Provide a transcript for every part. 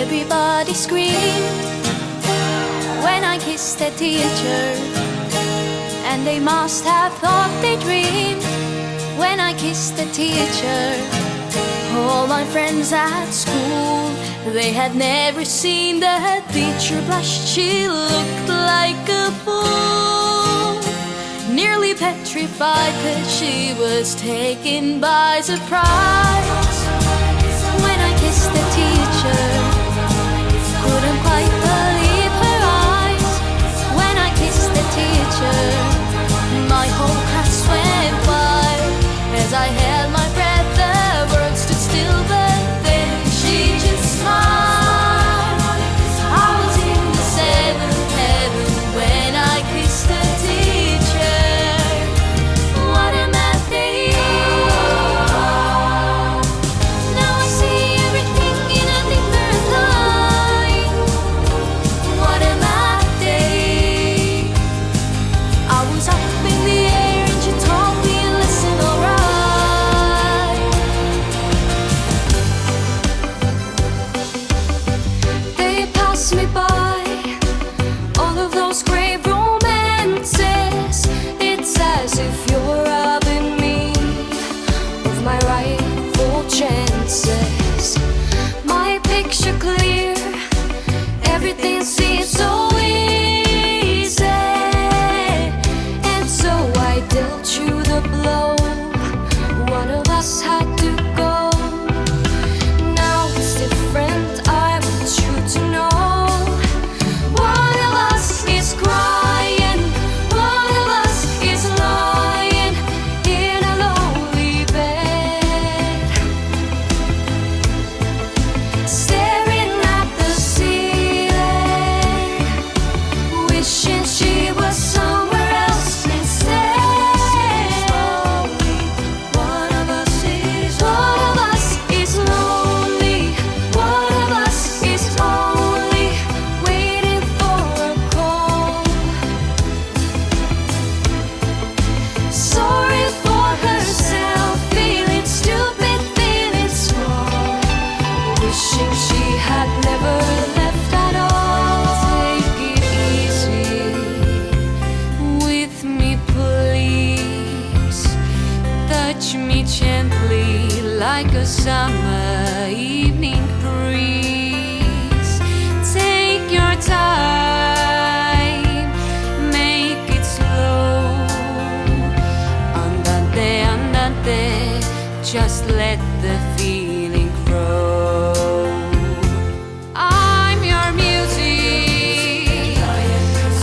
Everybody screamed when I kissed the teacher, and they must have thought they dreamed when I kissed the teacher. All my friends at school, they had never seen the teacher blush. She looked like a fool, nearly petrified, 'cause she was taken by surprise when I kissed the teacher. Couldn't quite believe her eyes when I kissed the teacher. My whole class went wild as I held my breath. The words stood still, but then she just smiled. I was in the seventh heaven when I kissed the teacher. What a mad day. Now I see everything in a different light. What a mad day. I was up in the air and she told me, listen, alright. They passed me by, all of those grave romances. It's as if you're robbing me of my rightful chances. My picture clear, everything seems so easy, and so I dealt you the blow. One of us had to go. Now it's different, I want you to know. One of us is crying, one of us is lying in a lonely bed, staring at the ceiling, wishing she was somewhere else instead. One of us is lonely. One of us is only waiting for a call. Sorry for herself, feeling stupid, feeling small, wishing she had never left at all. Take it easy with me, please. Touch me gently like a summer evening breeze. Take your time, make it slow. Andante, andante, just let the feeling grow. I'm your music,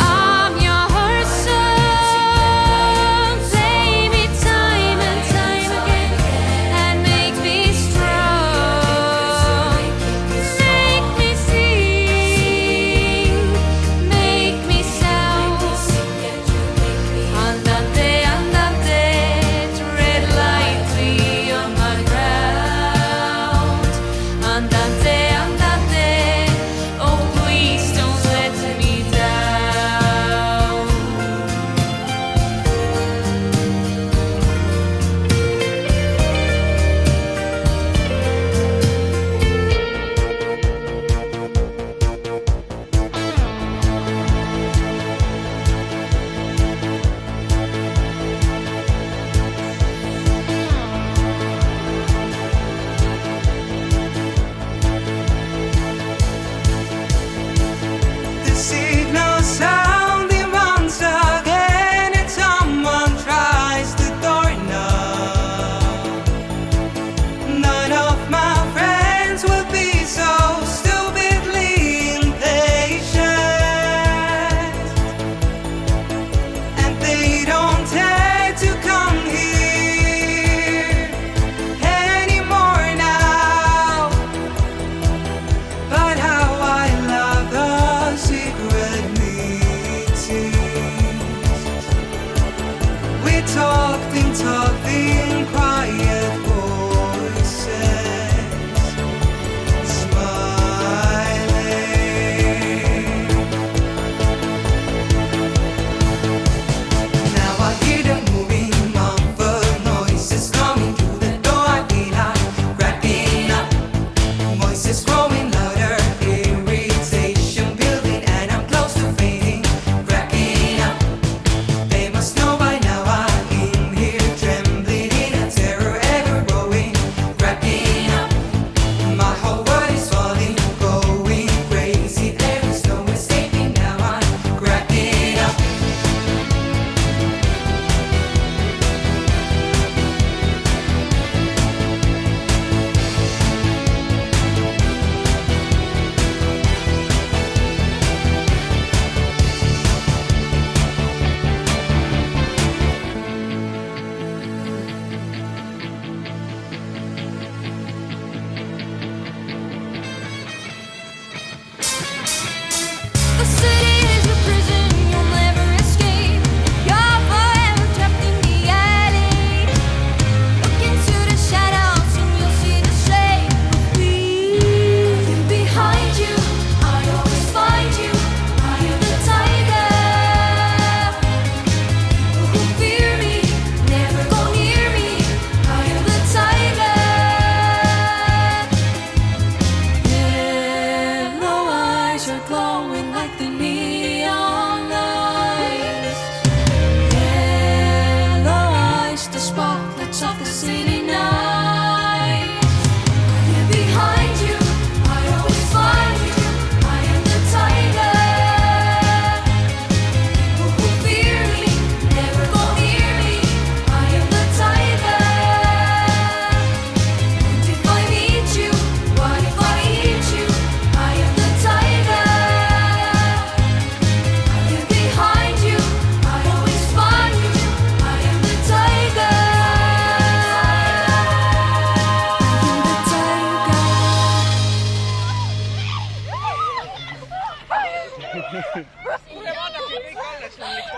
I'm your song. Play me time and time again and make me strong. Make me sing, make me sound. Andante, andante, tread lightly on my ground. Kuule, vaadake kõik alles on ikka.